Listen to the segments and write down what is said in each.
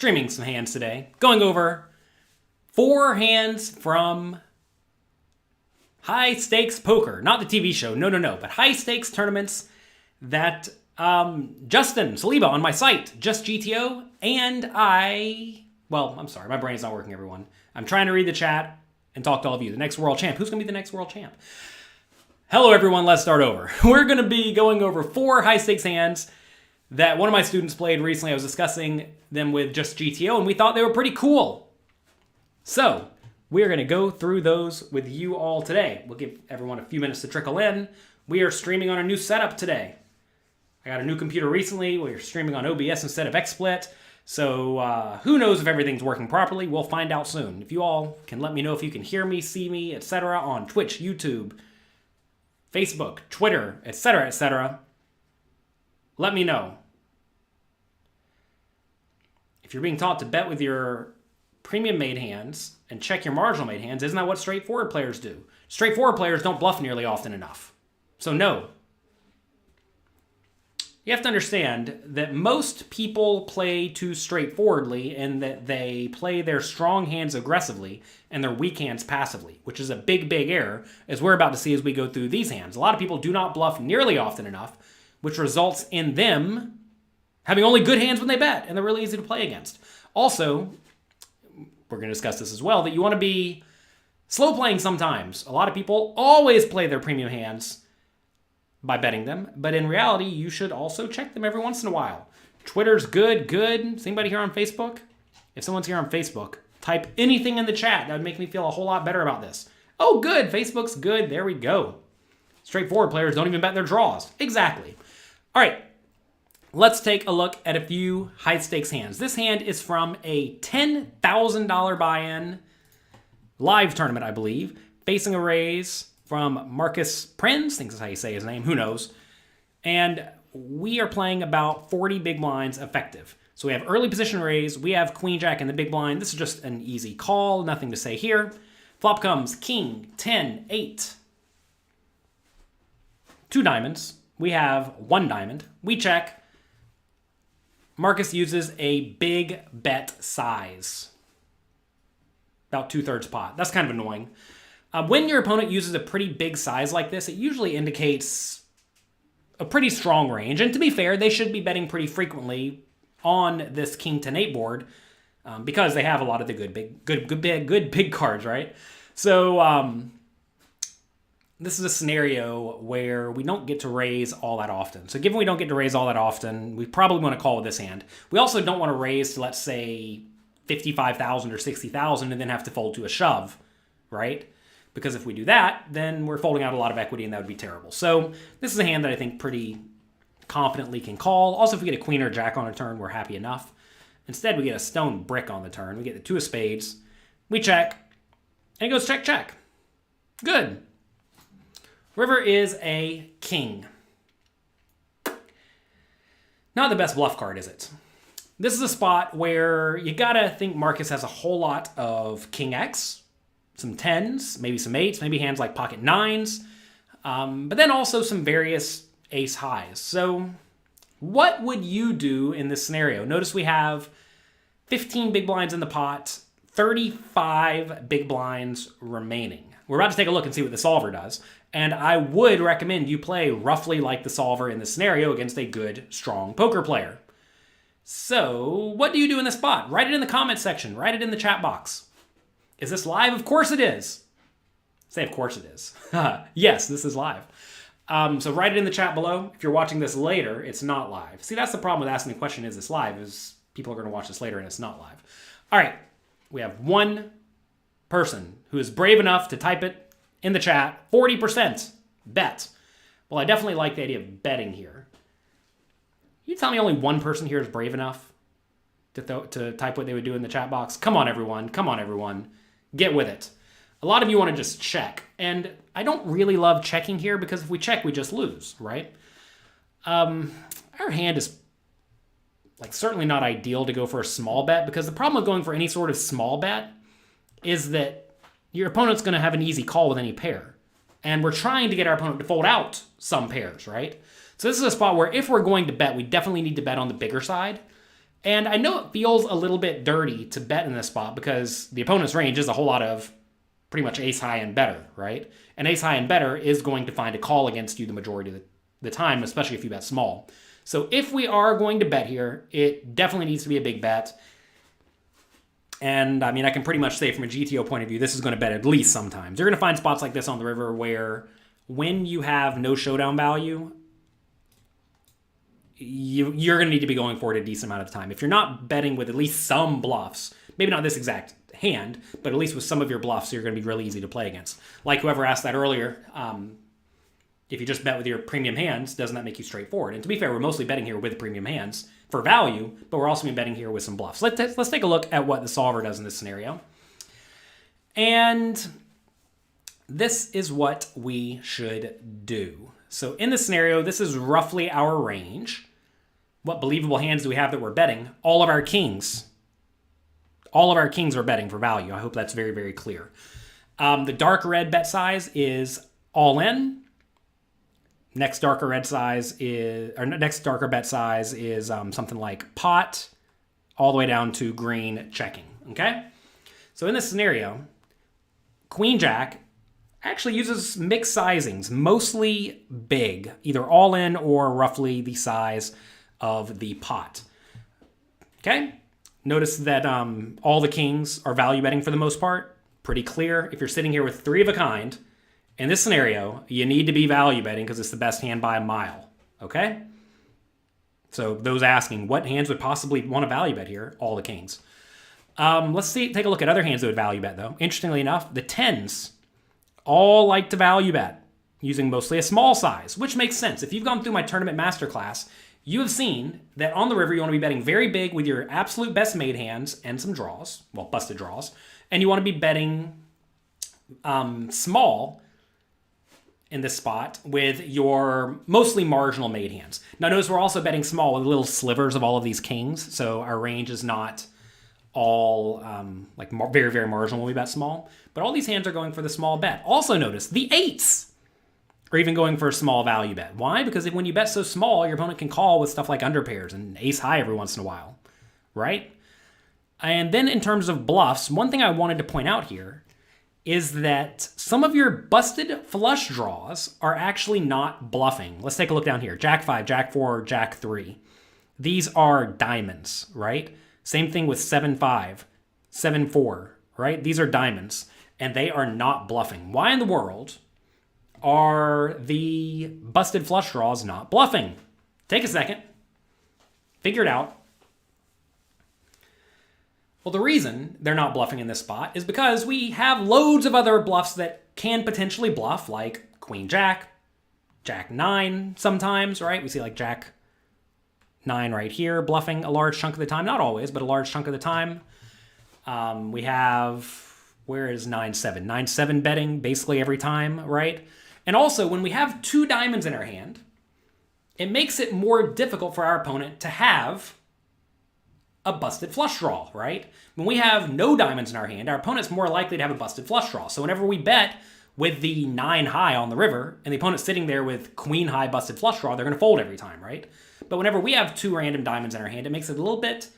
streaming some hands today, going over 4 hands from High Stakes Poker. Not the TV show, no, but high stakes tournaments that Justin Saliba on my site, Just GTO, and I'm sorry, my brain's not working, everyone. I'm trying to read the chat and talk to all of you. The next world champ. Who's going to be the next world champ? Hello, everyone. Let's start over. We're going to be going over 4 high-stakes hands that one of my students played recently. I was discussing them with Just GTO, and we thought they were pretty cool. So, we are going to go through those with you all today. We'll give everyone a few minutes to trickle in. We are streaming on a new setup today. I got a new computer recently. We're streaming on OBS instead of XSplit. So who knows if everything's working properly? We'll find out soon. If you all can let me know if you can hear me, see me, etc. on Twitch, YouTube, Facebook, Twitter, etc., let me know. If you're being taught to bet with your premium made hands and check your marginal made hands, isn't that what straightforward players do? Straightforward players don't bluff nearly often enough. So no. You have to understand that most people play too straightforwardly and that they play their strong hands aggressively and their weak hands passively, which is a big error, as we're about to see as we go through these hands. A lot of people do not bluff nearly often enough, which results in them having only good hands when they bet, and they're really easy to play against. Also, we're going to discuss this as well, that you want to be slow playing sometimes. A lot of people always play their premium hands by betting them, but in reality, you should also check them every once in a while. Twitter's good. Is anybody here on Facebook? If someone's here on Facebook, type anything in the chat. That would make me feel a whole lot better about this. Oh, good. Facebook's good. There we go. Straightforward players don't even bet their draws. Exactly. All right. Let's take a look at a few high-stakes hands. This hand is from a $10,000 buy-in live tournament, I believe, facing a raise from Marcus Prinz, I think that's how you say his name, who knows. And we are playing about 40 big blinds effective. So we have early position raise, we have queen jack in the big blind. This is just an easy call, nothing to say here. Flop comes king, 10, 8. 2 diamonds. We have 1 diamond. We check. Marcus uses a big bet size. About 2/3 pot. That's kind of annoying. When your opponent uses a pretty big size like this, it usually indicates a pretty strong range. And to be fair, they should be betting pretty frequently on this king 10-8 board because they have a lot of the good big cards, right? So this is a scenario where we don't get to raise all that often. So given we don't get to raise all that often, we probably want to call with this hand. We also don't want to raise to, let's say, 55,000 or 60,000 and then have to fold to a shove, right? Because if we do that, then we're folding out a lot of equity and that would be terrible. So this is a hand that I think pretty confidently can call. Also, if we get a queen or jack on a turn, we're happy enough. Instead, we get a stone brick on the turn. We get the 2 of spades. We check. And it goes check, check. Good. River is a king. Not the best bluff card, is it? This is a spot where you gotta think Marcus has a whole lot of king X, some 10s, maybe some 8s, maybe hands like pocket 9s, but then also some various ace highs. So what would you do in this scenario? Notice we have 15 big blinds in the pot, 35 big blinds remaining. We're about to take a look and see what the solver does, and I would recommend you play roughly like the solver in this scenario against a good, strong poker player. So what do you do in this spot? Write it in the comments section. Write it in the chat box. Is this live? Of course it is. Say, of course it is. Yes, this is live. So write it in the chat below. If you're watching this later, it's not live. See, that's the problem with asking the question, is this live? Is people are going to watch this later and it's not live. All right. We have 1 person who is brave enough to type it in the chat. 40% bet. Well, I definitely like the idea of betting here. You tell me only 1 person here is brave enough to type what they would do in the chat box? Come on, everyone. Come on, everyone. Get with it. A lot of you want to just check. And I don't really love checking here because if we check, we just lose, right? Our hand is certainly not ideal to go for a small bet because the problem with going for any sort of small bet is that your opponent's going to have an easy call with any pair. And we're trying to get our opponent to fold out some pairs, right? So this is a spot where if we're going to bet, we definitely need to bet on the bigger side. And I know it feels a little bit dirty to bet in this spot because the opponent's range is a whole lot of pretty much ace high and better, right? And ace high and better is going to find a call against you the majority of the time, especially if you bet small. So if we are going to bet here, it definitely needs to be a big bet. And I mean, I can pretty much say from a GTO point of view, this is going to bet at least sometimes. You're going to find spots like this on the river where when you have no showdown value, you're going to need to be going for it a decent amount of the time. If you're not betting with at least some bluffs, maybe not this exact hand, but at least with some of your bluffs, you're going to be really easy to play against. Like whoever asked that earlier, if you just bet with your premium hands, doesn't that make you straightforward? And to be fair, we're mostly betting here with premium hands for value, but we're also betting here with some bluffs. Let's take a look at what the solver does in this scenario. And this is what we should do. So in this scenario, this is roughly our range. What believable hands do we have that we're betting? All of our kings. All of our kings are betting for value. I hope that's very, very clear. The dark red bet size is all in. Next darker bet size is something like pot, all the way down to green checking. Okay? So in this scenario, Queen Jack actually uses mixed sizings, mostly big, either all in or roughly the size of the pot. Okay? Notice that all the kings are value betting for the most part. Pretty clear. If you're sitting here with three of a kind, in this scenario, you need to be value betting because it's the best hand by a mile. Okay? So those asking, what hands would possibly want to value bet here? All the kings. Take a look at other hands that would value bet, though. Interestingly enough, the tens all like to value bet, using mostly a small size, which makes sense. If you've gone through my tournament masterclass, you have seen that on the river, you want to be betting very big with your absolute best made hands and some draws, well, busted draws, and you want to be betting small in this spot with your mostly marginal made hands. Now notice we're also betting small with little slivers of all of these kings, so our range is not all very, very marginal when we bet small, but all these hands are going for the small bet. Also notice the eights are even going for a small value bet. Why? Because when you bet so small, your opponent can call with stuff like underpairs and ace high every once in a while, right? And then in terms of bluffs, one thing I wanted to point out here is that some of your busted flush draws are actually not bluffing. Let's take a look down here. Jack 5, Jack 4, Jack 3. These are diamonds, right? Same thing with 7-5, 7-4, right? These are diamonds, and they are not bluffing. Why in the world are the busted flush draws not bluffing? Take a second. Figure it out. Well, the reason they're not bluffing in this spot is because we have loads of other bluffs that can potentially bluff, like Queen Jack, Jack 9 sometimes, right? We see like Jack 9 right here bluffing a large chunk of the time. Not always, but a large chunk of the time. We have, where is 9-7? 9-7 betting basically every time, right? And also, when we have two diamonds in our hand, it makes it more difficult for our opponent to have a busted flush draw, right? When we have no diamonds in our hand, our opponent's more likely to have a busted flush draw. So whenever we bet with the 9 high on the river, and the opponent's sitting there with queen high busted flush draw, they're going to fold every time, right? But whenever we have two random diamonds in our hand, it makes it a little bit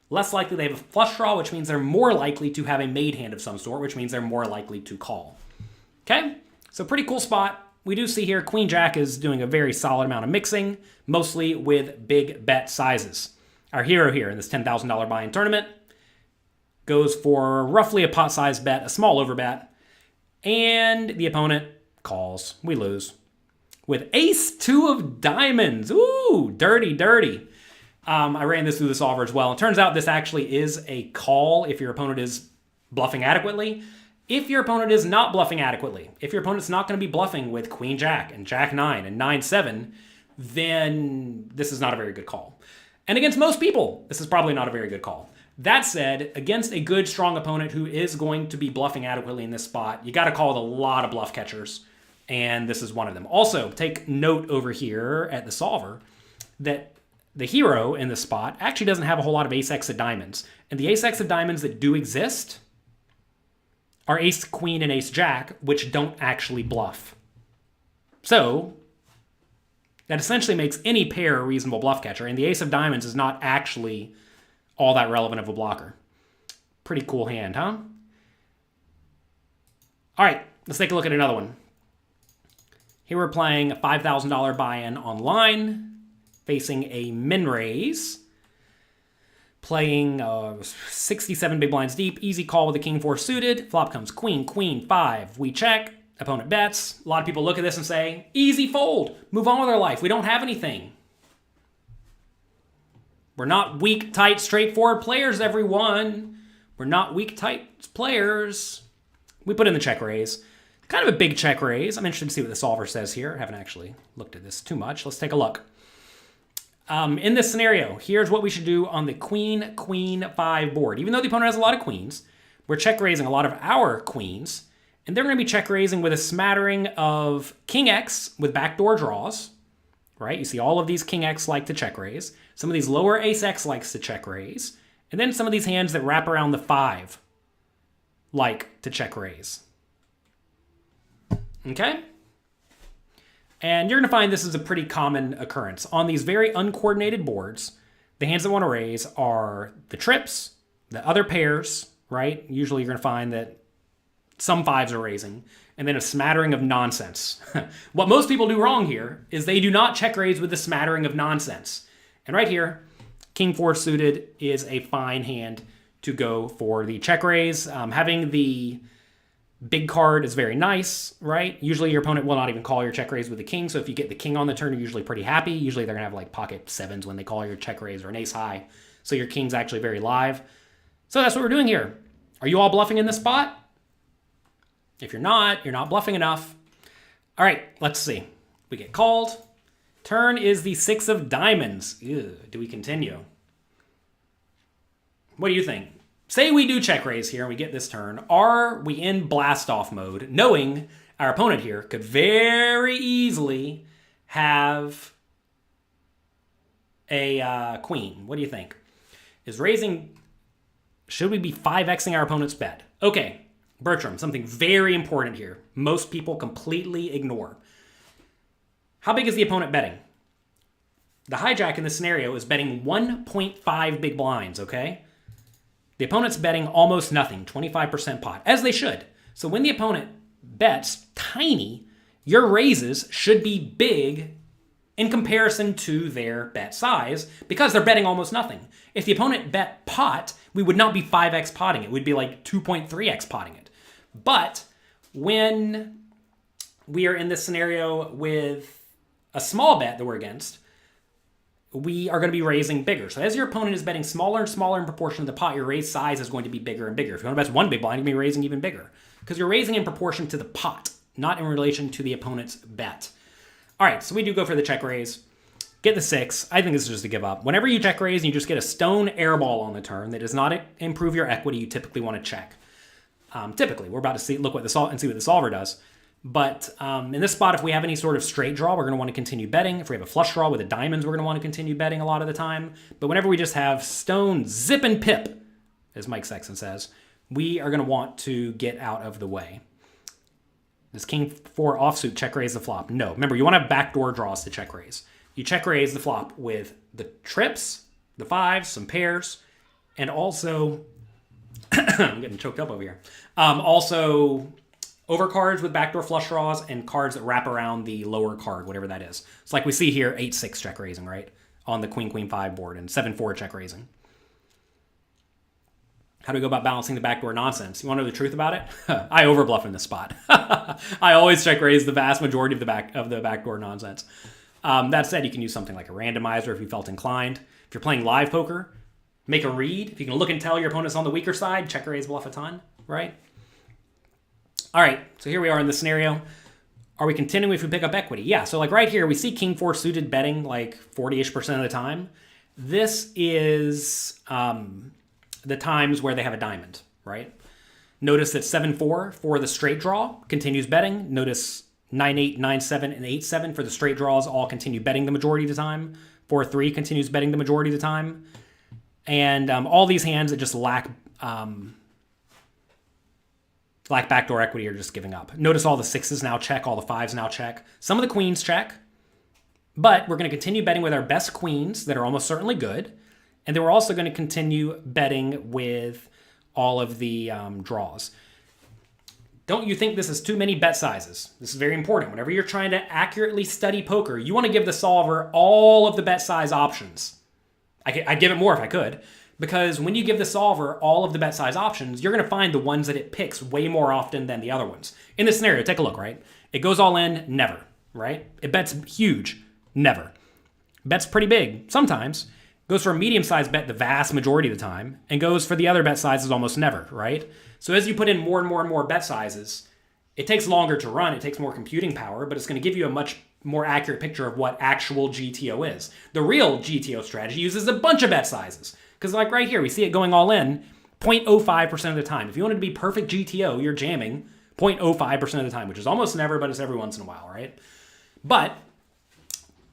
less likely they have a flush draw, which means they're more likely to have a made hand of some sort, which means they're more likely to call. Okay? So pretty cool spot. We do see here Queen Jack is doing a very solid amount of mixing, mostly with big bet sizes. Our hero here in this $10,000 buy-in tournament goes for roughly a pot-sized bet, a small overbet, and the opponent calls. We lose. With ace-2 of diamonds. Ooh, dirty, dirty. I ran this through the solver as well. It turns out this actually is a call if your opponent is bluffing adequately. If your opponent is not bluffing adequately, if your opponent's not going to be bluffing with Queen Jack and Jack 9 and 9-7, then this is not a very good call. And against most people, this is probably not a very good call. That said, against a good, strong opponent who is going to be bluffing adequately in this spot, you got to call with a lot of bluff catchers, and this is one of them. Also, take note over here at the solver that the hero in this spot actually doesn't have a whole lot of ace-x of diamonds. And the ace-x of diamonds that do exist are ace-queen and ace-jack, which don't actually bluff. So that essentially makes any pair a reasonable bluff catcher, and the ace of diamonds is not actually all that relevant of a blocker. Pretty cool hand, huh? All right, let's take a look at another one. Here we're playing a $5,000 buy-in online, facing a min raise. Playing 67 big blinds deep, easy call with a king 4 suited. Flop comes queen, queen, 5. We check, opponent bets. A lot of people look at this and say, easy fold, move on with our life. We don't have anything. We're not weak, tight, straightforward players, everyone. We're not weak, tight players. We put in the check raise. Kind of a big check raise. I'm interested to see what the solver says here. I haven't actually looked at this too much. Let's take a look. In this scenario, here's what we should do on the queen, queen, 5 board. Even though the opponent has a lot of queens, we're check raising a lot of our queens, and they're going to be check raising with a smattering of king X with backdoor draws, right? You see all of these king X like to check raise. Some of these lower ace X likes to check raise. And then some of these hands that wrap around the 5 like to check raise. Okay? And you're going to find this is a pretty common occurrence. On these very uncoordinated boards, the hands that want to raise are the trips, the other pairs, right? Usually you're going to find that some 5s are raising, and then a smattering of nonsense. What most people do wrong here is they do not check raise with the smattering of nonsense. And right here, king 4 suited is a fine hand to go for the check raise. Having the big card is very nice, right? Usually your opponent will not even call your check raise with the king, so if you get the king on the turn, you're usually pretty happy. Usually they're going to have like pocket 7s when they call your check raise or an ace high, so your king's actually very live. So that's what we're doing here. Are you all bluffing in this spot? If you're not bluffing enough. All right, let's see. We get called. Turn is the 6 of diamonds. Ew, do we continue? What do you think? Say we do check raise here and we get this turn. Are we in blast off mode, knowing our opponent here could very easily have a queen? What do you think? Is raising, should we be 5xing our opponent's bet? Okay, Bertram, something very important here. Most people completely ignore. How big is the opponent betting? The hijack in this scenario is betting 1.5 big blinds, okay? The opponent's betting almost nothing, 25% pot, as they should. So when the opponent bets tiny, your raises should be big in comparison to their bet size because they're betting almost nothing. If the opponent bet pot, we would not be 5x potting it. We'd be like 2.3x potting it. But when we are in this scenario with a small bet that we're against, we are going to be raising bigger. So as your opponent is betting smaller and smaller in proportion to the pot, your raise size is going to be bigger and bigger. If you want to bet 1 big blind, you're going to be raising even bigger because you're raising in proportion to the pot, not in relation to the opponent's bet. All right, so we do go for the check raise. Get the 6. I think this is just a give up. Whenever you check raise and you just get a stone airball on the turn that does not improve your equity, you typically want to check. Typically, we're about to see what the solver does. But in this spot, if we have any sort of straight draw, we're going to want to continue betting. If we have a flush draw with the diamonds, we're going to want to continue betting a lot of the time. But whenever we just have stone, zip, and pip, as Mike Sexton says, we are going to want to get out of the way. Does king 4 offsuit check raise the flop? No. Remember, you want to have backdoor draws to check raise. You check raise the flop with the trips, the 5s, some pairs, and also... I'm getting choked up over here. Also... overcards with backdoor flush draws and cards that wrap around the lower card, whatever that is. It's like we see here, 8-6 check raising, right? On the queen, queen, 5 board and 7-4 check raising. How do we go about balancing the backdoor nonsense? You want to know the truth about it? I overbluff in this spot. I always check raise the vast majority of the backdoor nonsense. That said, you can use something like a randomizer if you felt inclined. If you're playing live poker, make a read. If you can look and tell your opponent's on the weaker side, check raise bluff a ton, right? All right, so here we are in this scenario. Are we continuing if we pick up equity? Yeah, so like right here, we see king 4 suited betting like 40-ish% of the time. This is the times where they have a diamond, right? Notice that 7-4 for the straight draw continues betting. Notice 9-8, 9-7, and 8-7 for the straight draws all continue betting the majority of the time. 4-3 continues betting the majority of the time. And all these hands that just lack backdoor equity are just giving up. Notice all the 6s now check, all the 5s now check. Some of the queens check, but we're going to continue betting with our best queens that are almost certainly good. And then we're also going to continue betting with all of the draws. Don't you think this is too many bet sizes? This is very important. Whenever you're trying to accurately study poker, you want to give the solver all of the bet size options. I'd give it more if I could, because when you give the solver all of the bet size options, you're going to find the ones that it picks way more often than the other ones. In this scenario, take a look, right? It goes all in, never, right? It bets huge, never. Bets pretty big, sometimes. Goes for a medium-sized bet the vast majority of the time, and goes for the other bet sizes almost never, right? So as you put in more and more and more bet sizes, it takes longer to run, it takes more computing power, but it's going to give you a much more accurate picture of what actual GTO is. The real GTO strategy uses a bunch of bet sizes, because like right here, we see it going all in 0.05% of the time. If you wanted to be perfect GTO, you're jamming 0.05% of the time, which is almost never, but it's every once in a while, right? But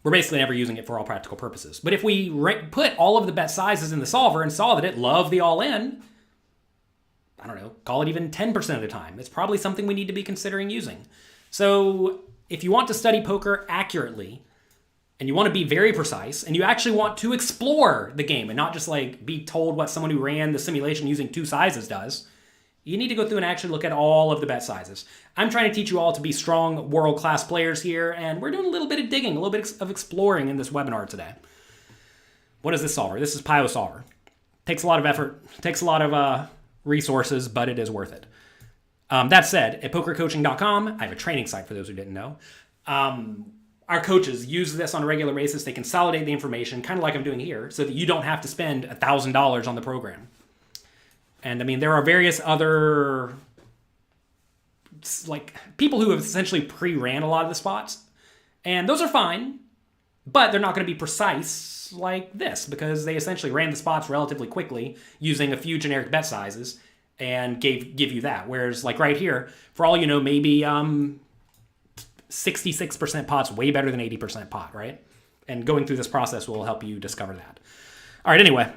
we're basically never using it for all practical purposes. But if we put all of the bet sizes in the solver and saw that it loved the all-in, I don't know, call it even 10% of the time, it's probably something we need to be considering using. So if you want to study poker accurately, and you want to be very precise, and you actually want to explore the game and not just like be told what someone who ran the simulation using two sizes does, you need to go through and actually look at all of the bet sizes. I'm trying to teach you all to be strong, world-class players here, and we're doing a little bit of digging, a little bit of exploring in this webinar today. What is this solver? This is Pio Solver. Takes a lot of effort, takes a lot of resources, but it is worth it. That said, at pokercoaching.com, I have a training site for those who didn't know. Our coaches use this on a regular basis. They consolidate the information, kind of like I'm doing here, so that you don't have to spend $1,000 on the program. And I mean, there are various other like people who have essentially pre-ran a lot of the spots, and those are fine, but they're not going to be precise like this because they essentially ran the spots relatively quickly using a few generic bet sizes and give you that. Whereas like right here, for all you know, maybe 66% pot's way better than 80% pot, right? And going through this process will help you discover that. All right, anyway.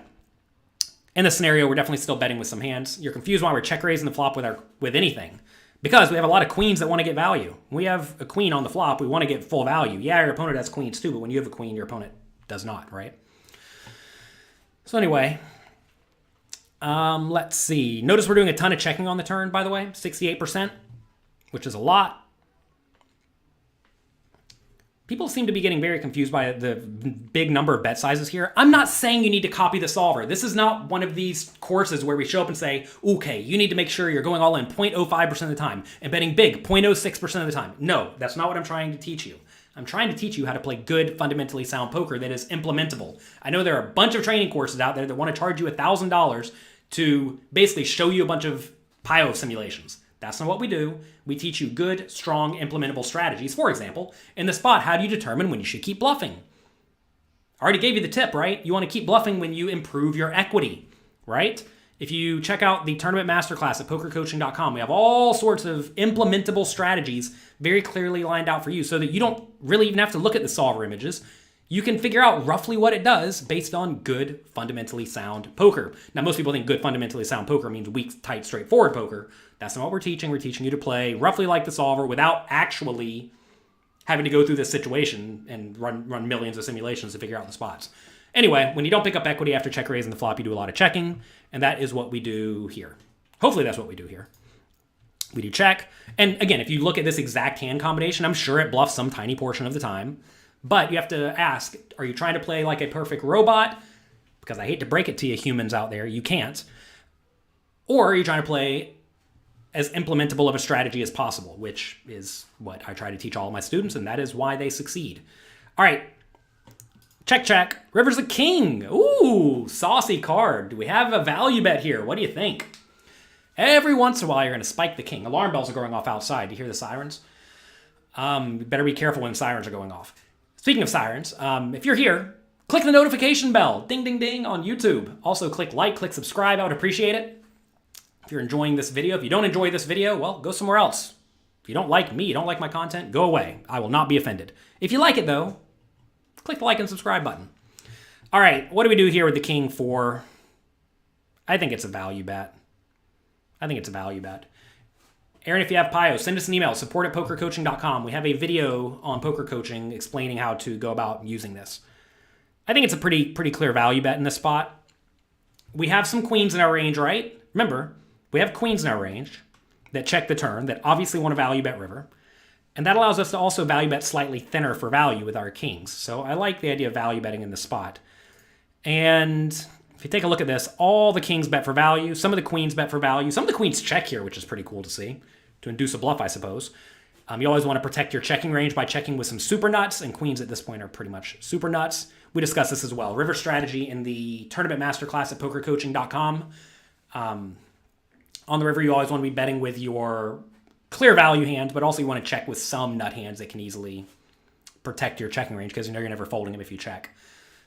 In this scenario, we're definitely still betting with some hands. You're confused why we're check raising the flop with anything. Because we have a lot of queens that want to get value. When we have a queen on the flop, we want to get full value. Yeah, your opponent has queens too, but when you have a queen, your opponent does not, right? So anyway, let's see. Notice we're doing a ton of checking on the turn, by the way, 68%, which is a lot. People seem to be getting very confused by the big number of bet sizes here. I'm not saying you need to copy the solver. This is not one of these courses where we show up and say, okay, you need to make sure you're going all in 0.05% of the time and betting big 0.06% of the time. No, that's not what I'm trying to teach you. I'm trying to teach you how to play good, fundamentally sound poker that is implementable. I know there are a bunch of training courses out there that want to charge you $1,000 to basically show you a bunch of Pio simulations. That's not what we do. We teach you good, strong, implementable strategies. For example, in the spot, how do you determine when you should keep bluffing? I already gave you the tip, right? You want to keep bluffing when you improve your equity, right? If you check out the tournament masterclass at pokercoaching.com, we have all sorts of implementable strategies very clearly lined out for you so that you don't really even have to look at the solver images. You can figure out roughly what it does based on good, fundamentally sound poker. Now, most people think good, fundamentally sound poker means weak, tight, straightforward poker. That's not what we're teaching. We're teaching you to play roughly like the solver without actually having to go through this situation and run millions of simulations to figure out the spots. Anyway, when you don't pick up equity after check raising the flop, you do a lot of checking, and that is what we do here. Hopefully that's what we do here. We do check. And again, if you look at this exact hand combination, I'm sure it bluffs some tiny portion of the time. But you have to ask, are you trying to play like a perfect robot? Because I hate to break it to you humans out there, you can't. Or are you trying to play as implementable of a strategy as possible, which is what I try to teach all of my students, and that is why they succeed. All right, check. River's the king. Ooh, saucy card. Do we have a value bet here? What do you think? Every once in a while, you're going to spike the king. Alarm bells are going off outside. Do you hear the sirens? Better be careful when sirens are going off. Speaking of sirens, if you're here, click the notification bell. Ding, ding, ding on YouTube. Also, click like, click subscribe. I would appreciate it. If you're enjoying this video, if you don't enjoy this video, well, go somewhere else. If you don't like me, you don't like my content, go away. I will not be offended. If you like it, though, click the like and subscribe button. All right, what do we do here with the king for? I think it's a value bet. Aaron, if you have Pio, send us an email, support@pokercoaching.com. We have a video on poker coaching explaining how to go about using this. I think it's a pretty clear value bet in this spot. we have some queens in our range, right? Remember, we have queens in our range that check the turn, that obviously want to value bet river. And that allows us to also value bet slightly thinner for value with our kings. So I like the idea of value betting in the spot. And if you take a look at this, all the kings bet for value. Some of the queens bet for value. Some of the queens check here, which is pretty cool to see. To induce a bluff, I suppose. You always want to protect your checking range by checking with some super nuts. And queens at this point are pretty much super nuts. We discussed this as well. River strategy in the tournament masterclass at pokercoaching.com. On the river, you always want to be betting with your clear value hand, but also you want to check with some nut hands that can easily protect your checking range because you know you're never folding them if you check.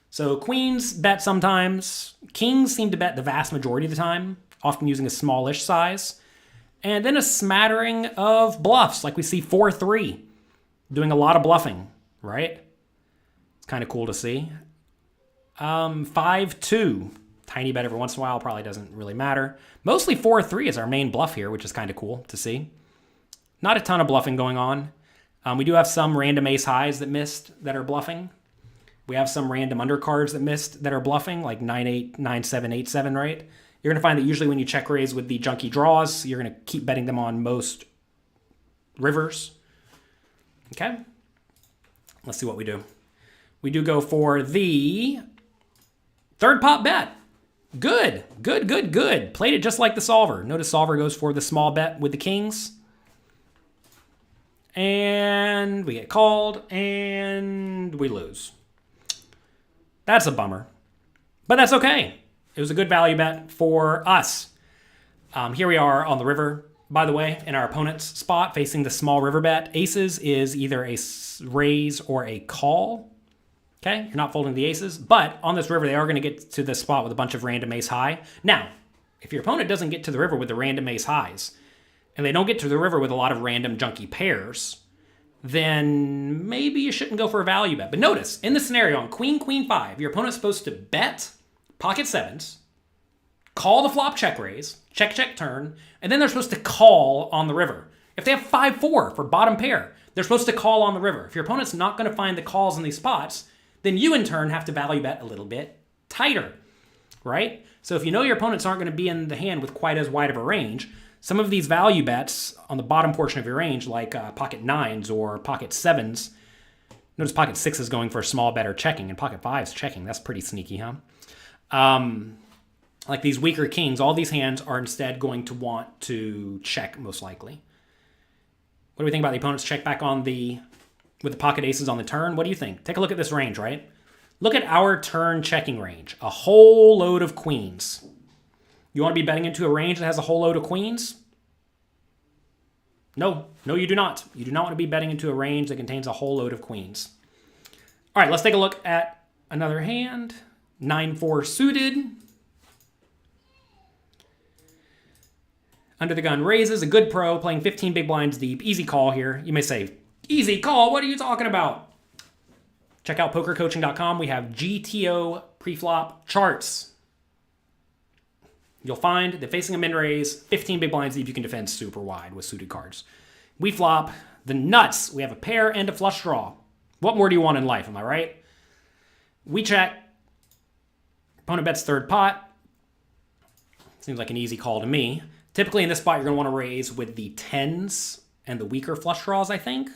So queens bet sometimes. Kings seem to bet the vast majority of the time, often using a smallish size. And then a smattering of bluffs, like we see 4-3, doing a lot of bluffing, right? It's kind of cool to see. 5-2, tiny bet every once in a while, probably doesn't really matter. Mostly 4-3 is our main bluff here, which is kind of cool to see. Not a ton of bluffing going on. We do have some random ace highs that missed that are bluffing. We have some random undercards that missed that are bluffing, like 9-8, 9-7, 8-7, right? You're going to find that usually when you check raise with the junky draws, you're going to keep betting them on most rivers. Okay? Let's see what we do. We do go for the third pot bet. Good, good, good, good. Played it just like the solver. Notice solver goes for the small bet with the kings. And we get called, and we lose. That's a bummer. But that's okay. It was a good value bet for us. Here we are on the river, by the way, in our opponent's spot, facing the small river bet. Aces is either a raise or a call. Okay, you're not folding the aces. But on this river, they are going to get to this spot with a bunch of random ace high. Now, if your opponent doesn't get to the river with the random ace highs, and they don't get to the river with a lot of random junky pairs, then maybe you shouldn't go for a value bet. But notice, in the scenario on Queen, Queen 5, your opponent's supposed to bet pocket sevens, call the flop check raise, check, check, turn, and then they're supposed to call on the river. If they have 5-4 for bottom pair, they're supposed to call on the river. If your opponent's not going to find the calls in these spots, then you in turn have to value bet a little bit tighter, right? So if you know your opponents aren't going to be in the hand with quite as wide of a range, some of these value bets on the bottom portion of your range, like pocket 9s or pocket 7s, notice pocket 6 is going for a small bet or checking, and pocket 5 is checking. That's pretty sneaky, huh? Like these weaker kings, all these hands are instead going to want to check, most likely. What do we think about the opponent's check back on with the pocket aces on the turn? What do you think? Take a look at this range, right? Look at our turn checking range. A whole load of queens. You want to be betting into a range that has a whole load of queens? No, you do not. You do not want to be betting into a range that contains a whole load of queens. All right, let's take a look at another hand. 9-4 suited. Under the gun raises, a good pro, playing 15 big blinds deep. Easy call here. You may say, easy call? What are you talking about? Check out pokercoaching.com. We have GTO preflop charts. You'll find that facing a min raise, 15 big blinds deep, you can defend super wide with suited cards. We flop the nuts. We have a pair and a flush draw. What more do you want in life, am I right? We check. Opponent bets third pot. Seems like an easy call to me. Typically in this spot, you're going to want to raise with the 10s and the weaker flush draws, I think.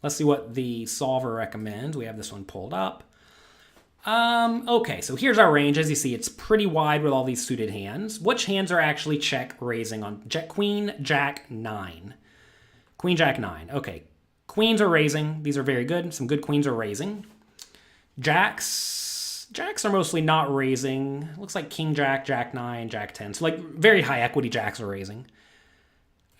Let's see what the solver recommends. We have this one pulled up. Okay, so here's our range. As you see, it's pretty wide with all these suited hands. Which hands are actually check raising on Queen, Jack, 9? Queen, Jack, 9. Okay, queens are raising. These are very good. Some good queens are raising. Jacks are mostly not raising. Looks like King, Jack, Jack, 9, Jack, 10. So like very high equity jacks are raising.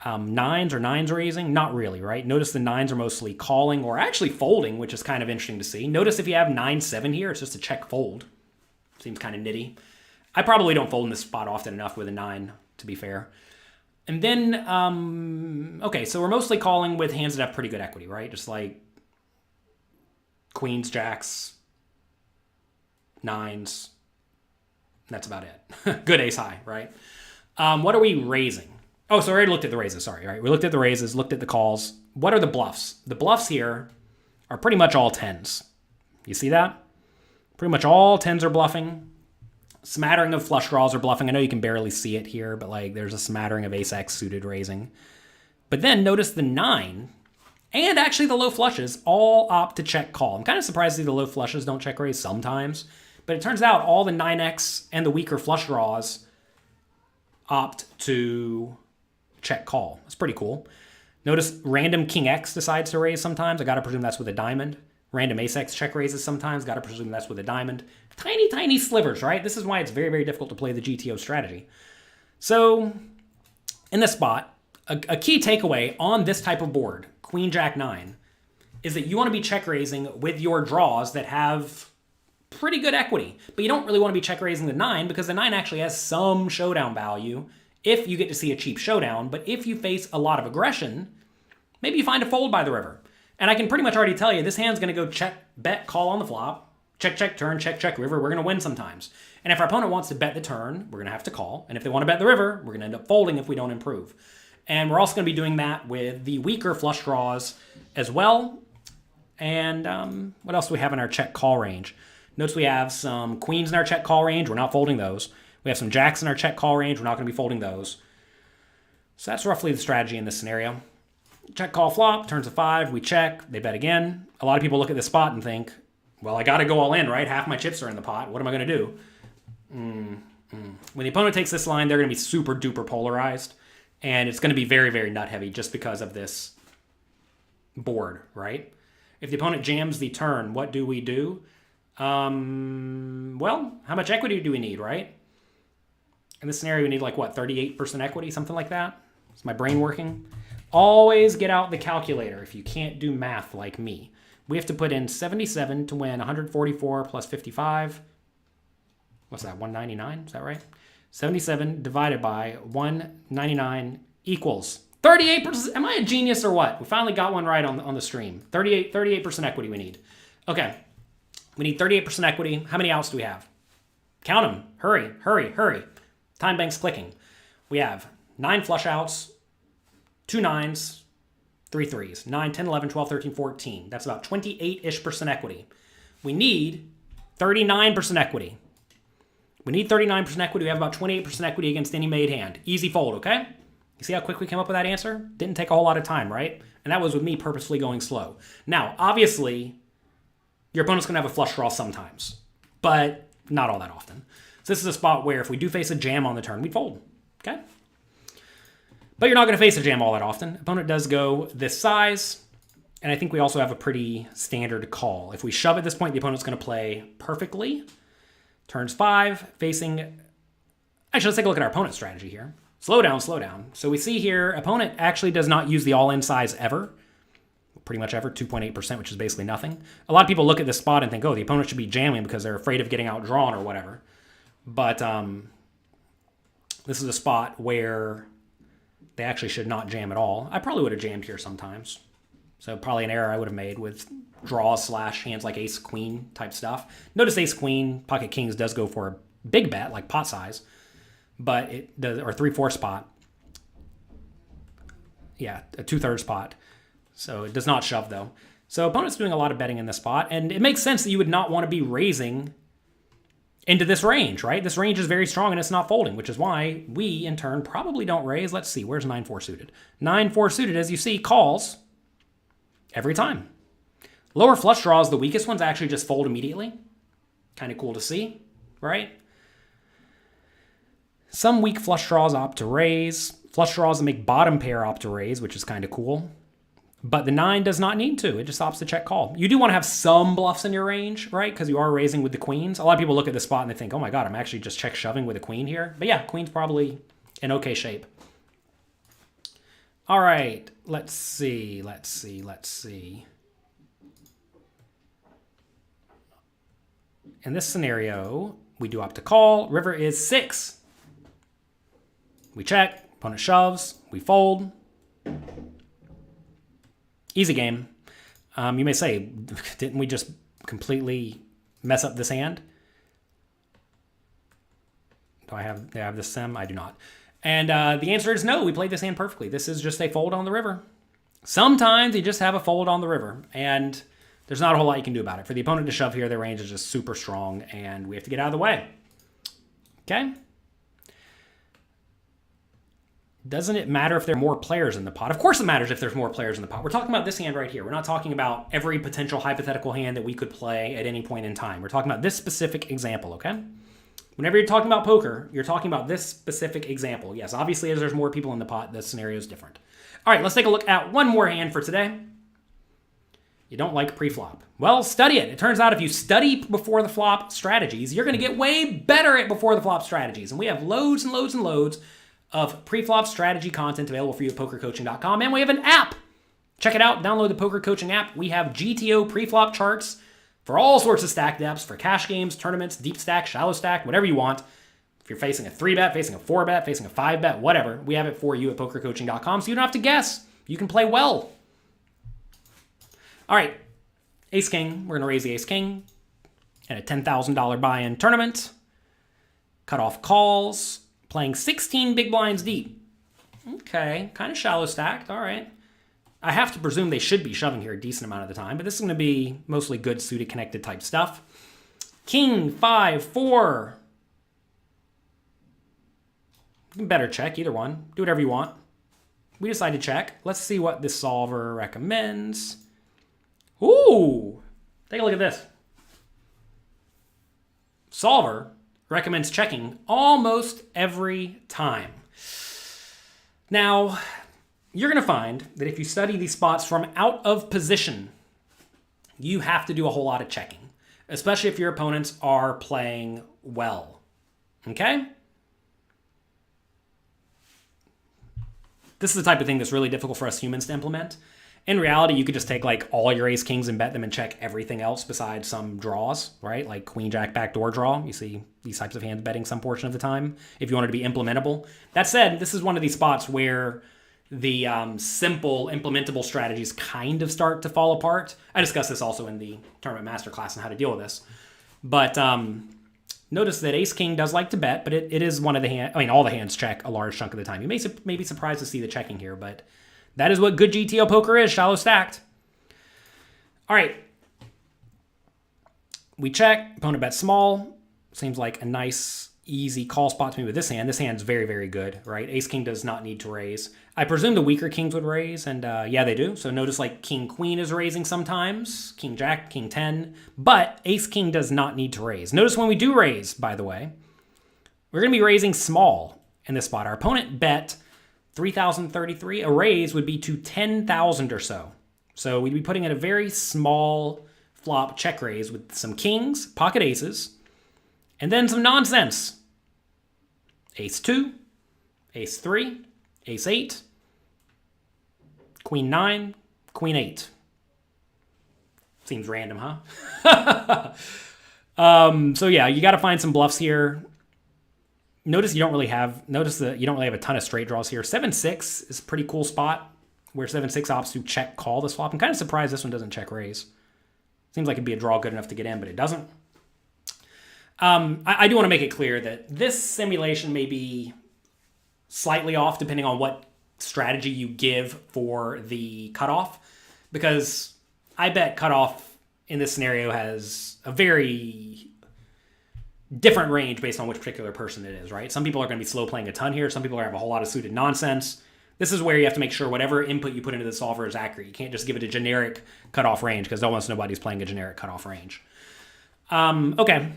9s raising? Not really, right? Notice the 9s are mostly calling or actually folding, which is kind of interesting to see. Notice if you have 9-7 here, it's just a check fold. Seems kind of nitty. I probably don't fold in this spot often enough with a 9, to be fair. And then, okay, so we're mostly calling with hands that have pretty good equity, right? Just like queens, jacks, 9s. That's about it. Good ace high, right? What are we raising? Oh, so I already looked at the raises, sorry. Right? We looked at the raises, looked at the calls. What are the bluffs? The bluffs here are pretty much all 10s. You see that? Pretty much all 10s are bluffing. Smattering of flush draws or bluffing. I know you can barely see it here, but like there's a smattering of ace-x suited raising. But then notice the 9 and actually the low flushes all opt to check call. I'm kind of surprised to see the low flushes don't check raise sometimes. But it turns out all the 9x and the weaker flush draws opt to check call. That's pretty cool. Notice random king X decides to raise sometimes. I got to presume that's with a diamond. Random ace-x check raises sometimes. Got to presume that's with a diamond. Tiny, tiny slivers, right? This is why it's very, very difficult to play the GTO strategy. So in this spot, a key takeaway on this type of board, Queen Jack 9, is that you want to be check raising with your draws that have pretty good equity. But you don't really want to be check raising the 9 because the 9 actually has some showdown value if you get to see a cheap showdown. But if you face a lot of aggression, maybe you find a fold by the river. And I can pretty much already tell you this hand's going to go check, bet, call on the flop. Check, check, turn, check, check, river. We're going to win sometimes. And if our opponent wants to bet the turn, we're going to have to call. And if they want to bet the river, we're going to end up folding if we don't improve. And we're also going to be doing that with the weaker flush draws as well. And what else do we have in our check call range? Notice we have some queens in our check call range. We're not folding those. We have some jacks in our check call range. We're not going to be folding those. So that's roughly the strategy in this scenario. Check call flop, turns a 5, we check, they bet again. A lot of people look at this spot and think, well, I got to go all in, right? Half my chips are in the pot. What am I going to do? When the opponent takes this line, they're going to be super duper polarized. And it's going to be very, very nut heavy just because of this board, right? If the opponent jams the turn, what do we do? Well, how much equity do we need, right? In this scenario, we need like, what, 38% equity, something like that? Is my brain working? Always get out the calculator if you can't do math like me. We have to put in 77 to win 144 plus 55. What's that, 199? Is that right? 77 divided by 199 equals 38%. Am I a genius or what? We finally got one right on the stream. 38% equity we need. Okay. We need 38% equity. How many outs do we have? Count them. Hurry, hurry, hurry. Time bank's clicking. We have 9 flush outs, 2 9s, 3 3s. 9, 10, 11, 12, 13, 14. That's about 28-ish% equity. We need 39% equity. We need 39% equity. We have about 28% equity against any made hand. Easy fold, okay? You see how quick we came up with that answer? Didn't take a whole lot of time, right? And that was with me purposefully going slow. Now, obviously, your opponent's going to have a flush draw sometimes, but not all that often. So this is a spot where if we do face a jam on the turn, we'd fold, okay? But you're not going to face a jam all that often. Opponent does go this size, and I think we also have a pretty standard call. If we shove at this point, the opponent's going to play perfectly. Turns 5, facing... Actually, let's take a look at our opponent's strategy here. Slow down, slow down. So we see here, opponent actually does not use the all-in size ever. Pretty much ever, 2.8%, which is basically nothing. A lot of people look at this spot and think, oh, the opponent should be jamming because they're afraid of getting outdrawn or whatever. But this is a spot where they actually should not jam at all. I probably would have jammed here sometimes. So probably an error I would have made with draws / hands like ace-queen type stuff. Notice ace-queen, pocket kings does go for a big bet, like pot size. But it does, or 3/4 pot. Yeah, a 2/3 pot. So it does not shove though. So opponent's doing a lot of betting in this spot, and it makes sense that you would not want to be raising into this range, right? This range is very strong and it's not folding, which is why we, in turn, probably don't raise. Let's see, where's 9-4 suited? 9-4 suited, as you see, calls every time. Lower flush draws, the weakest ones actually just fold immediately. Kind of cool to see, right? Some weak flush draws opt to raise. Flush draws that make bottom pair opt to raise, which is kind of cool. But the 9 does not need to. It just opts to check call. You do want to have some bluffs in your range, right? Because you are raising with the queens. A lot of people look at this spot and they think, oh my god, I'm actually just check shoving with a queen here. But yeah, queen's probably in okay shape. All right, let's see. In this scenario, we do opt to call. River is 6. We check. Opponent shoves. We fold. Easy game. You may say, didn't we just completely mess up this hand? Do I have this sim? I do not. And the answer is no, we played this hand perfectly. This is just a fold on the river. Sometimes you just have a fold on the river, and there's not a whole lot you can do about it. For the opponent to shove here, their range is just super strong, and we have to get out of the way. Okay. Doesn't it matter if there are more players in the pot? Of course it matters if there's more players in the pot. We're talking about this hand right here. We're not talking about every potential hypothetical hand that we could play at any point in time. We're talking about this specific example, okay? Whenever you're talking about poker, you're talking about this specific example. Yes, obviously as there's more people in the pot, the scenario is different. All right, let's take a look at one more hand for today. You don't like pre-flop. Well, study it. It turns out if you study before the flop strategies, you're going to get way better at before the flop strategies. And we have loads and loads and loads of pre-flop strategy content available for you at pokercoaching.com. And we have an app. Check it out. Download the Poker Coaching app. We have GTO pre-flop charts for all sorts of stack depths, for cash games, tournaments, deep stack, shallow stack, whatever you want. If you're facing a 3-bet, facing a 4-bet, facing a 5-bet, whatever, we have it for you at pokercoaching.com, so you don't have to guess. You can play well. All right, ace-king. We're going to raise the ace-king in a $10,000 buy-in tournament. Cut off calls. Playing 16 big blinds deep. Okay, kind of shallow stacked. All right. I have to presume they should be shoving here a decent amount of the time, but this is going to be mostly good suited connected type stuff. King, 5, 4. You can better check, either one. Do whatever you want. We decide to check. Let's see what this solver recommends. Ooh, take a look at this. Solver recommends checking almost every time. Now, you're going to find that if you study these spots from out of position, you have to do a whole lot of checking, especially if your opponents are playing well. Okay? This is the type of thing that's really difficult for us humans to implement. In reality, you could just take like all your ace kings and bet them and check everything else besides some draws, right? Like queen jack backdoor draw. You see these types of hands betting some portion of the time if you want it to be implementable. That said, this is one of these spots where the simple implementable strategies kind of start to fall apart. I discussed this also in the tournament masterclass on how to deal with this. But notice that ace king does like to bet, but it is one of the hands. I mean, all the hands check a large chunk of the time. You may be surprised to see the checking here, but that is what good GTO poker is, shallow stacked. All right. We check. Opponent bets small. Seems like a nice, easy call spot to me with this hand. This hand's very, very good, right? Ace-king does not need to raise. I presume the weaker kings would raise, and yeah, they do. So notice like king-queen is raising sometimes, king-jack, king-10, but ace-king does not need to raise. Notice when we do raise, by the way, we're going to be raising small in this spot. Our opponent bet 3,033. A raise would be to 10,000 or so. So we'd be putting in a very small flop check raise with some kings, pocket aces, and then some nonsense. Ace 2, ace 3, ace 8, queen 9, queen 8. Seems random, huh? So yeah, you got to find some bluffs here. Notice you don't really have a ton of straight draws here. 7-6 is a pretty cool spot where 7-6 opts to check call this flop. I'm kind of surprised this one doesn't check raise. Seems like it'd be a draw good enough to get in, but it doesn't. I do want to make it clear that this simulation may be slightly off depending on what strategy you give for the cutoff, because I bet cutoff in this scenario has a very different range based on which particular person it is, right? Some people are going to be slow playing a ton here. Some people are going to have a whole lot of suited nonsense. This is where you have to make sure whatever input you put into the solver is accurate. You can't just give it a generic cutoff range because almost nobody's playing a generic cutoff range. Okay.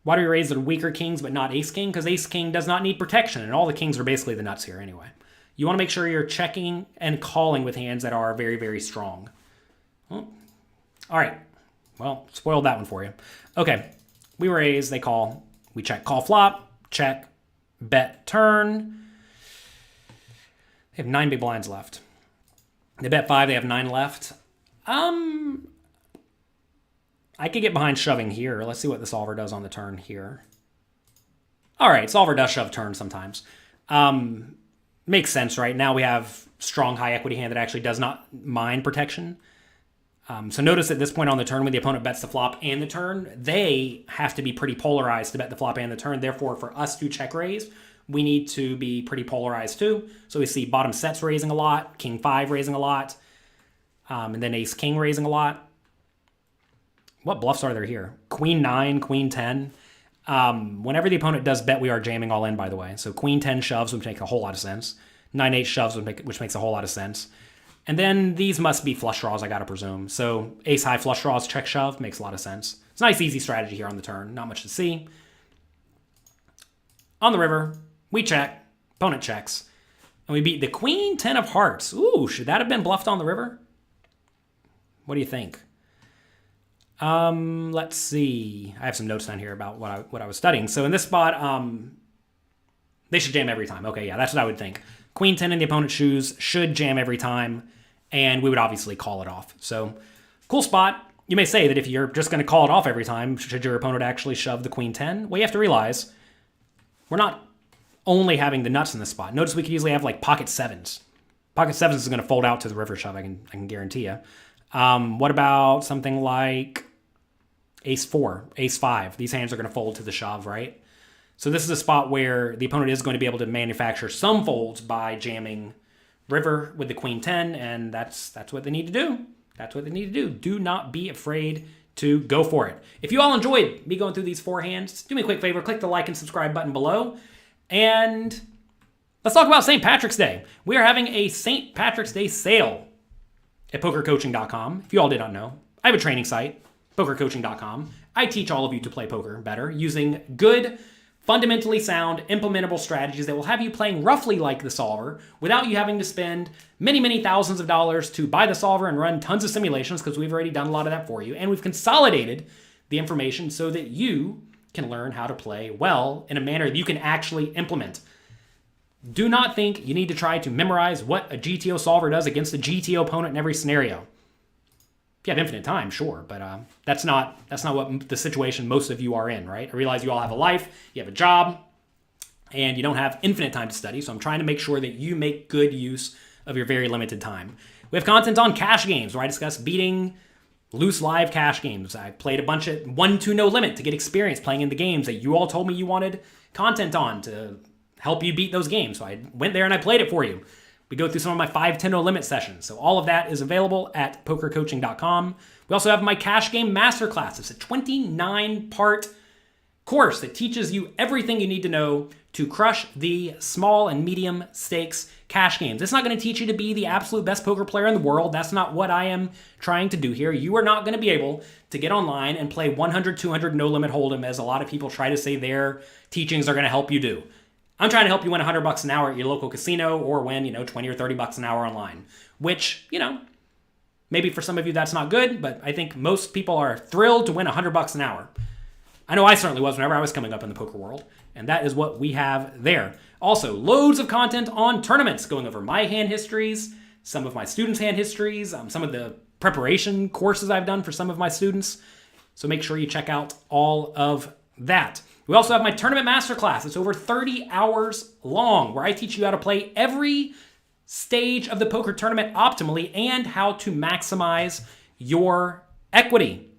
Why do we raise the weaker kings but not ace-king? Because ace-king does not need protection, and all the kings are basically the nuts here anyway. You want to make sure you're checking and calling with hands that are very, very strong. Oh. All right. Well, spoiled that one for you. Okay. We raise, they call. We check, call flop, check, bet turn. They have 9 big blinds left. They bet 5, they have 9 left. I could get behind shoving here. Let's see what the solver does on the turn here. All right, solver does shove turn sometimes. Makes sense, right? Now we have strong high equity hand that actually does not mind protection. So notice at this point on the turn when the opponent bets the flop and the turn, they have to be pretty polarized to bet the flop and the turn. Therefore, for us to check raise, we need to be pretty polarized too. So we see bottom sets raising a lot, king 5 raising a lot, and then ace king raising a lot. What bluffs are there here? Queen 9, queen 10. Whenever the opponent does bet, we are jamming all in, by the way. So queen 10 shoves would make a whole lot of sense. 9-8 shoves which makes a whole lot of sense. And then these must be flush draws, I gotta presume. So ace high flush draws, check shove, makes a lot of sense. It's a nice easy strategy here on the turn. Not much to see. On the river, we check. Opponent checks. And we beat the queen 10 of hearts. Ooh, should that have been bluffed on the river? What do you think? Let's see. I have some notes down here about what I was studying. So in this spot, they should jam every time. Okay, yeah, that's what I would think. Queen 10 in the opponent's shoes should jam every time, and we would obviously call it off. So cool spot. You may say that if you're just going to call it off every time, should your opponent actually shove the queen 10? Well, you have to realize we're not only having the nuts in this spot. Notice we could easily have like pocket sevens. Pocket sevens is going to fold out to the river shove, I can guarantee you. What about something like ace 4, ace 5? These hands are going to fold to the shove, right? So this is a spot where the opponent is going to be able to manufacture some folds by jamming river with the queen 10, and that's what they need to do. That's what they need to do. Do not be afraid to go for it. If you all enjoyed me going through these 4 hands, do me a quick favor, click the like and subscribe button below, and let's talk about St. Patrick's Day. We are having a St. Patrick's Day sale at pokercoaching.com. If you all did not know, I have a training site, pokercoaching.com. I teach all of you to play poker better using good, fundamentally sound, implementable strategies that will have you playing roughly like the solver without you having to spend many, many thousands of dollars to buy the solver and run tons of simulations, because we've already done a lot of that for you. And we've consolidated the information so that you can learn how to play well in a manner that you can actually implement. Do not think you need to try to memorize what a GTO solver does against a GTO opponent in every scenario. If you have infinite time, sure, but that's not what the situation most of you are in, right? I realize you all have a life, you have a job, and you don't have infinite time to study, so I'm trying to make sure that you make good use of your very limited time. We have content on cash games, where I discuss beating loose live cash games. I played a bunch of 1-2 no limit to get experience playing in the games that you all told me you wanted content on to help you beat those games. So I went there and I played it for you. We go through some of my 5-10 no limit sessions. So all of that is available at pokercoaching.com. We also have my cash game masterclass. It's a 29-part course that teaches you everything you need to know to crush the small and medium stakes cash games. It's not going to teach you to be the absolute best poker player in the world. That's not what I am trying to do here. You are not going to be able to get online and play 100, 200 no limit hold'em, as a lot of people try to say their teachings are going to help you do. I'm trying to help you win $100 an hour at your local casino, or win, 20 or 30 bucks an hour online, which, maybe for some of you that's not good, but I think most people are thrilled to win $100 an hour. I know I certainly was whenever I was coming up in the poker world, and that is what we have there. Also, loads of content on tournaments, going over my hand histories, some of my students' hand histories, some of the preparation courses I've done for some of my students. So make sure you check out all of that. We also have my tournament masterclass. It's over 30 hours long, where I teach you how to play every stage of the poker tournament optimally and how to maximize your equity.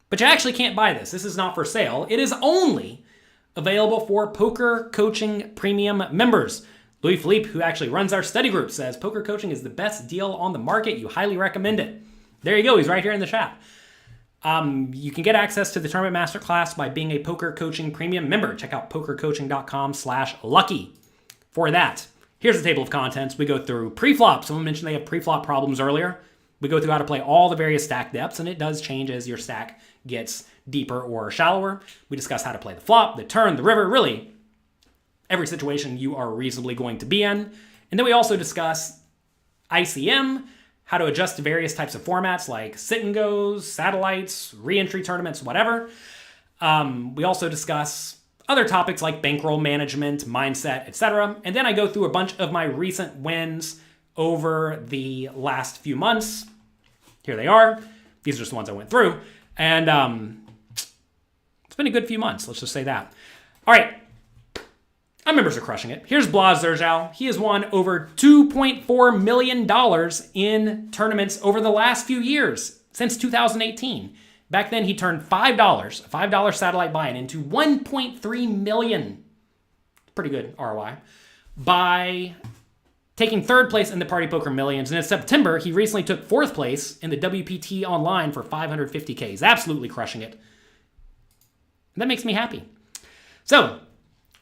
But you actually can't buy this. This is not for sale. It is only available for Poker Coaching Premium members. Louis Philippe, who actually runs our study group, says Poker Coaching is the best deal on the market. You highly recommend it. There you go. He's right here in the chat. You can get access to the Tournament Masterclass by being a Poker Coaching Premium member. Check out pokercoaching.com/lucky for that. Here's the table of contents. We go through pre-flop. Someone mentioned they have pre-flop problems earlier. We go through how to play all the various stack depths, and it does change as your stack gets deeper or shallower. We discuss how to play the flop, the turn, the river, really every situation you are reasonably going to be in. And then we also discuss ICM, how to adjust to various types of formats like sit and goes, satellites, re-entry tournaments, whatever. We also discuss other topics like bankroll management, mindset, etc. And then I go through a bunch of my recent wins over the last few months. Here they are. These are just the ones I went through. And it's been a good few months, let's just say that. All right. Our members are crushing it. Here's Blaz Zerjal. He has won over $2.4 million in tournaments over the last few years, since 2018. Back then, he turned $5, a $5 satellite buy-in, into $1.3 million. Pretty good ROI. By taking third place in the Party Poker Millions. And in September, he recently took fourth place in the WPT Online for $550K. He's absolutely crushing it. That makes me happy. So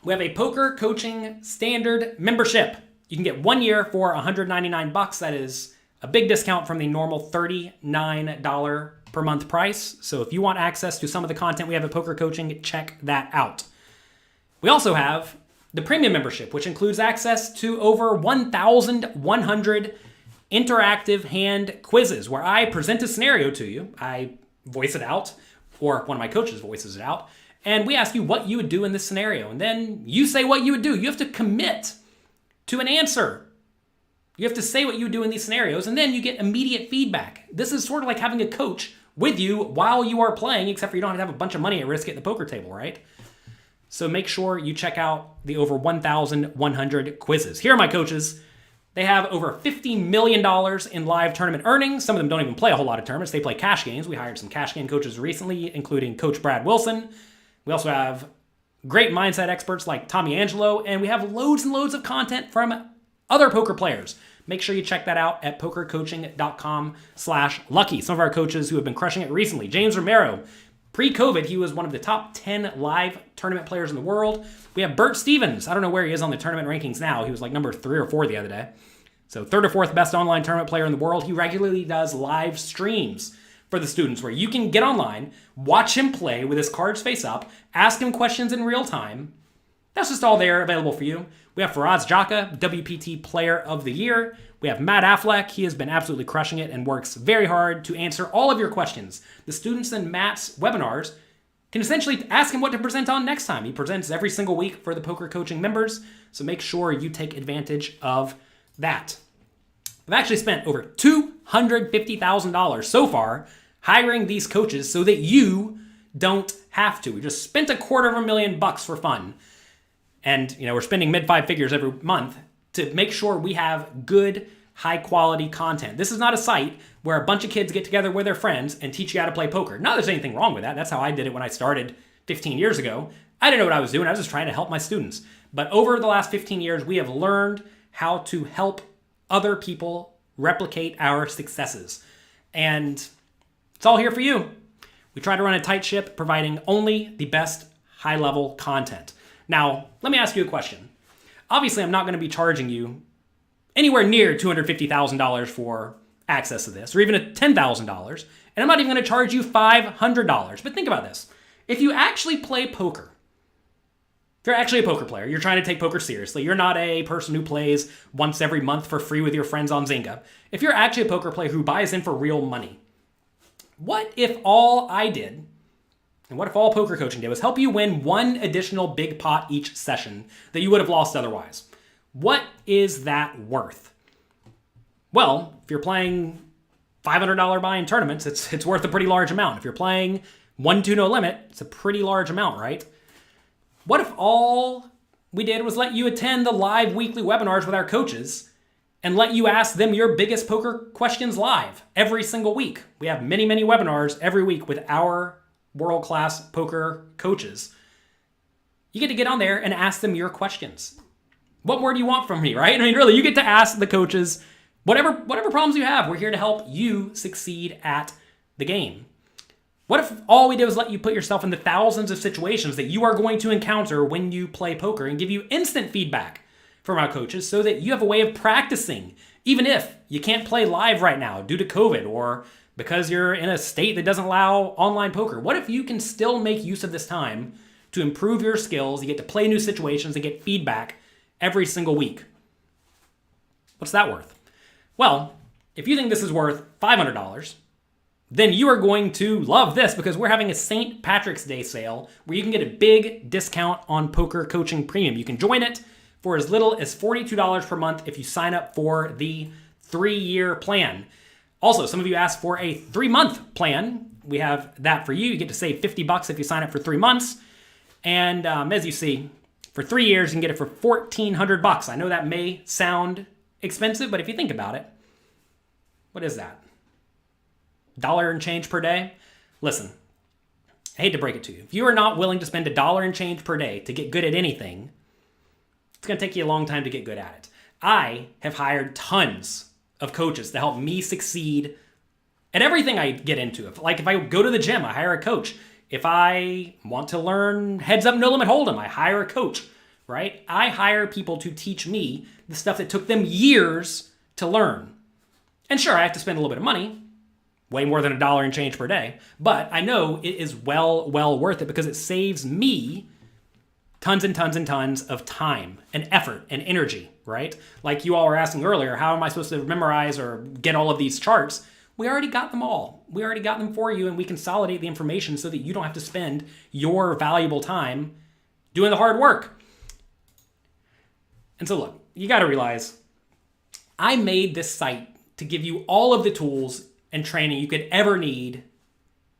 we have a poker coaching standard membership. You can get 1 year for $199. That is a big discount from the normal $39 per month price. So if you want access to some of the content we have at Poker Coaching, check that out. We also have the premium membership, which includes access to over 1,100 interactive hand quizzes where I present a scenario to you. I voice it out, or one of my coaches voices it out, and we ask you what you would do in this scenario. And then you say what you would do. You have to commit to an answer. You have to say what you would do in these scenarios, and then you get immediate feedback. This is sort of like having a coach with you while you are playing, except for you don't have to have a bunch of money at risk at the poker table, right? So make sure you check out the over 1,100 quizzes. Here are my coaches. They have over $50 million in live tournament earnings. Some of them don't even play a whole lot of tournaments. They play cash games. We hired some cash game coaches recently, including Coach Brad Wilson. We also have great mindset experts like Tommy Angelo, and we have loads and loads of content from other poker players. Make sure you check that out at pokercoaching.com/lucky. Some of our coaches who have been crushing it recently. James Romero. Pre-COVID, he was one of the top 10 live tournament players in the world. We have Bert Stevens. I don't know where he is on the tournament rankings now. He was like number 3 or 4 the other day. So 3rd or 4th best online tournament player in the world. He regularly does live streams for the students where you can get online, watch him play with his cards face up, ask him questions in real time. That's just all there available for you. We have Faraz Jaka, WPT Player of the Year. We have Matt Affleck. He has been absolutely crushing it and works very hard to answer all of your questions. The students in Matt's webinars can essentially ask him what to present on next time. He presents every single week for the Poker Coaching members, so make sure you take advantage of that. I've actually spent over $250,000 so far hiring these coaches so that you don't have to. We just spent $250,000 for fun. And, we're spending mid-5 figures every month to make sure we have good, high-quality content. This is not a site where a bunch of kids get together with their friends and teach you how to play poker. Not that there's anything wrong with that. That's how I did it when I started 15 years ago. I didn't know what I was doing. I was just trying to help my students. But over the last 15 years, we have learned how to help other people replicate our successes. And it's all here for you. We try to run a tight ship, providing only the best high-level content. Now, let me ask you a question. Obviously, I'm not going to be charging you anywhere near $250,000 for access to this, or even $10,000, and I'm not even going to charge you $500. But think about this. If you actually play poker, if you're actually a poker player, you're trying to take poker seriously, you're not a person who plays once every month for free with your friends on Zynga. If you're actually a poker player who buys in for real money, what if all I did, and what if all Poker Coaching did, was help you win one additional big pot each session that you would have lost otherwise? What is that worth? Well, if you're playing $500 buy-in tournaments, it's worth a pretty large amount. If you're playing 1-2 no limit, it's a pretty large amount, right? What if all we did was let you attend the live weekly webinars with our coaches and let you ask them your biggest poker questions live every single week? We have many, many webinars every week with our world-class poker coaches. You get to get on there and ask them your questions. What more do you want from me, right? I mean, really, you get to ask the coaches whatever problems you have. We're here to help you succeed at the game. What if all we did was let you put yourself in the thousands of situations that you are going to encounter when you play poker and give you instant feedback from our coaches so that you have a way of practicing, even if you can't play live right now due to COVID or because you're in a state that doesn't allow online poker? What if you can still make use of this time to improve your skills? You get to play new situations and get feedback every single week. What's that worth? Well, if you think this is worth $500, then you are going to love this because we're having a St. Patrick's Day sale where you can get a big discount on Poker Coaching Premium. You can join it for as little as $42 per month if you sign up for the 3-year plan. Also, some of you asked for a 3-month plan. We have that for you. You get to save $50 if you sign up for 3 months. And as you see, for 3 years, you can get it for $1,400. I know that may sound expensive, but if you think about it, what is that? $1 and change per day? Listen, I hate to break it to you. If you are not willing to spend $1 and change per day to get good at anything, it's going to take you a long time to get good at it. I have hired tons of coaches to help me succeed at everything I get into. If I go to the gym, I hire a coach. If I want to learn heads up, no limit hold'em, I hire a coach, right? I hire people to teach me the stuff that took them years to learn. And sure, I have to spend a little bit of money, way more than $1 and change per day, but I know it is well worth it because it saves me tons and tons and tons of time and effort and energy, right? Like you all were asking earlier, how am I supposed to memorize or get all of these charts? We already got them all. We already got them for you, and we consolidate the information so that you don't have to spend your valuable time doing the hard work. And so look, you got to realize I made this site to give you all of the tools and training you could ever need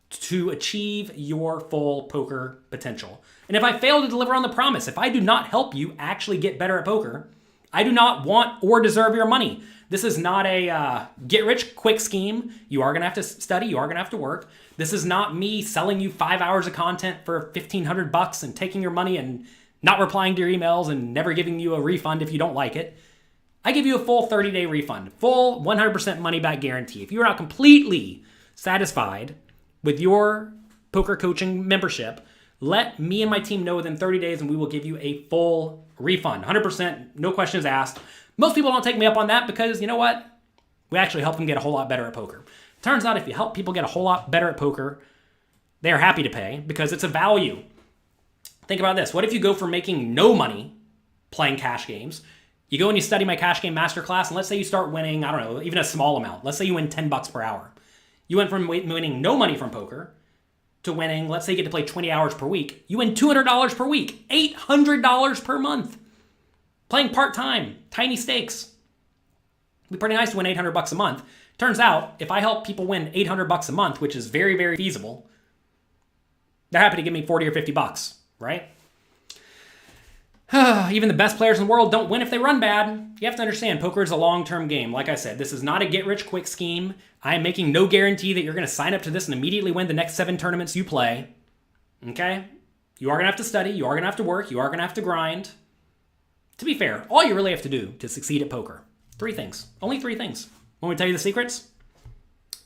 to achieve your full poker potential. And if I fail to deliver on the promise, if I do not help you actually get better at poker, I do not want or deserve your money. This is not a get-rich-quick scheme. You are going to have to study. You are going to have to work. This is not me selling you 5 hours of content for $1,500 and taking your money and not replying to your emails and never giving you a refund if you don't like it. I give you a full 30-day refund, full 100% money-back guarantee. If you're not completely satisfied with your poker coaching membership, let me and my team know within 30 days and we will give you a full refund. 100%, no questions asked. Most people don't take me up on that because, you know what? We actually help them get a whole lot better at poker. Turns out if you help people get a whole lot better at poker, they are happy to pay because it's a value. Think about this. What if you go from making no money playing cash games, you go and you study my cash game masterclass, and let's say you start winning, I don't know, even a small amount. Let's say you win $10 per hour. You went from winning no money from poker to winning, let's say you get to play 20 hours per week. You win $200 per week, $800 per month. Playing part-time, tiny stakes. It'd be pretty nice to win $800 a month. Turns out, if I help people win $800 a month, which is very, very feasible, they're happy to give me 40 or $50, right? Even the best players in the world don't win if they run bad. You have to understand, poker is a long-term game. Like I said, this is not a get-rich-quick scheme. I am making no guarantee that you're going to sign up to this and immediately win the next 7 tournaments you play. Okay? You are going to have to study. You are going to have to work. You are going to have to grind. To be fair, all you really have to do to succeed at poker, 3 things. Only 3 things. Want me to tell you the secrets?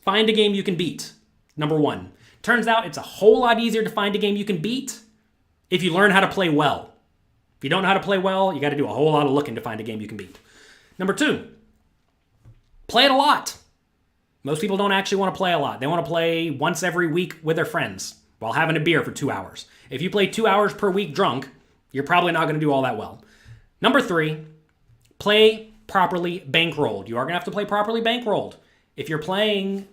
Find a game you can beat. Number 1. Turns out it's a whole lot easier to find a game you can beat if you learn how to play well. If you don't know how to play well, you got to do a whole lot of looking to find a game you can beat. Number 2, play it a lot. Most people don't actually want to play a lot. They want to play once every week with their friends while having a beer for 2 hours. If you play 2 hours per week drunk, you're probably not going to do all that well. Number 3, play properly bankrolled. You are going to have to play properly bankrolled. If you're playing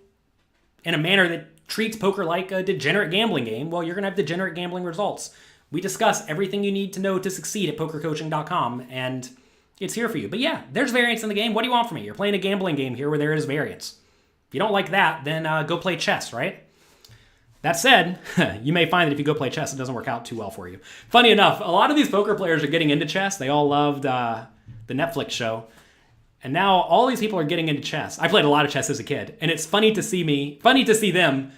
in a manner that treats poker like a degenerate gambling game, well, you're going to have degenerate gambling results. We discuss everything you need to know to succeed at pokercoaching.com, and it's here for you. But yeah, there's variance in the game. What do you want from me? You're playing a gambling game here where there is variance. If you don't like that, then go play chess, right? That said, you may find that if you go play chess, it doesn't work out too well for you. Funny enough, a lot of these poker players are getting into chess. They all loved the Netflix show. And now all these people are getting into chess. I played a lot of chess as a kid, and it's funny to see them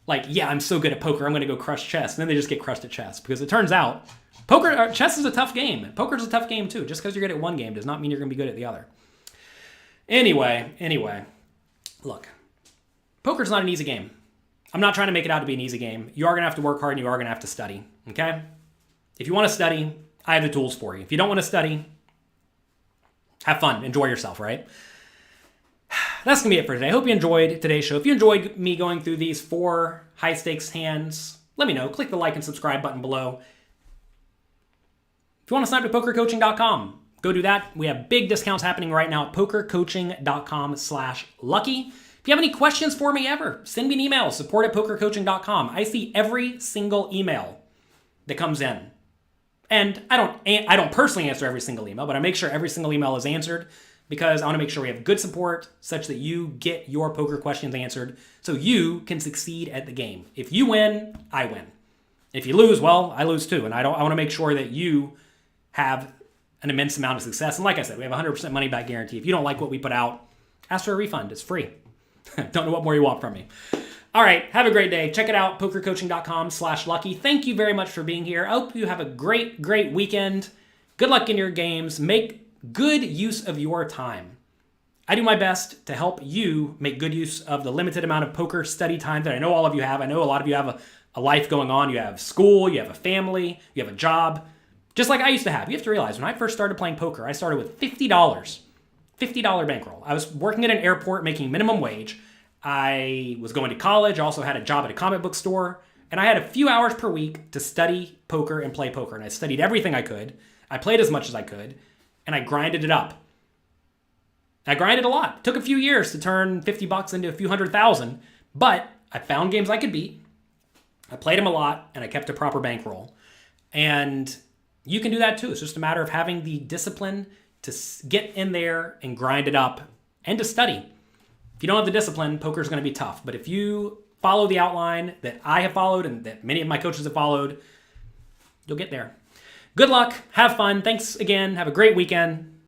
like, yeah, I'm so good at poker, I'm going to go crush chess. And then they just get crushed at chess because it turns out chess is a tough game. Poker is a tough game too. Just because you're good at one game does not mean you're going to be good at the other. Anyway, look, poker's not an easy game. I'm not trying to make it out to be an easy game. You are going to have to work hard and you are going to have to study, okay? If you want to study, I have the tools for you. If you don't want to study, have fun, enjoy yourself, right? That's going to be it for today. I hope you enjoyed today's show. If you enjoyed me going through these 4 high-stakes hands, let me know. Click the like and subscribe button below. If you want to sign up to pokercoaching.com, go do that. We have big discounts happening right now at pokercoaching.com/lucky. If you have any questions for me ever, send me an email, support@pokercoaching.com. I see every single email that comes in. And I don't personally answer every single email, but I make sure every single email is answered because I want to make sure we have good support such that you get your poker questions answered so you can succeed at the game. If you win, I win. If you lose, well, I lose too. And I want to make sure that you have an immense amount of success. And like I said, we have a 100% money back guarantee. If you don't like what we put out, ask for a refund. It's free. Don't know what more you want from me. All right, have a great day. Check it out, pokercoaching.com/lucky. Thank you very much for being here. I hope you have a great, great weekend. Good luck in your games. Make good use of your time. I do my best to help you make good use of the limited amount of poker study time that I know all of you have. I know a lot of you have a life going on. You have school, you have a family, you have a job, just like I used to have. You have to realize when I first started playing poker, I started with $50, $50 bankroll. I was working at an airport making minimum wage. I was going to college. I also had a job at a comic book store. And I had a few hours per week to study poker and play poker. And I studied everything I could. I played as much as I could. And I grinded it up. I grinded a lot. It took a few years to turn $50 into a few $100,000. But I found games I could beat. I played them a lot. And I kept a proper bankroll. And you can do that too. It's just a matter of having the discipline to get in there and grind it up and to study. If you don't have the discipline, poker is going to be tough. But if you follow the outline that I have followed and that many of my coaches have followed, you'll get there. Good luck. Have fun. Thanks again. Have a great weekend.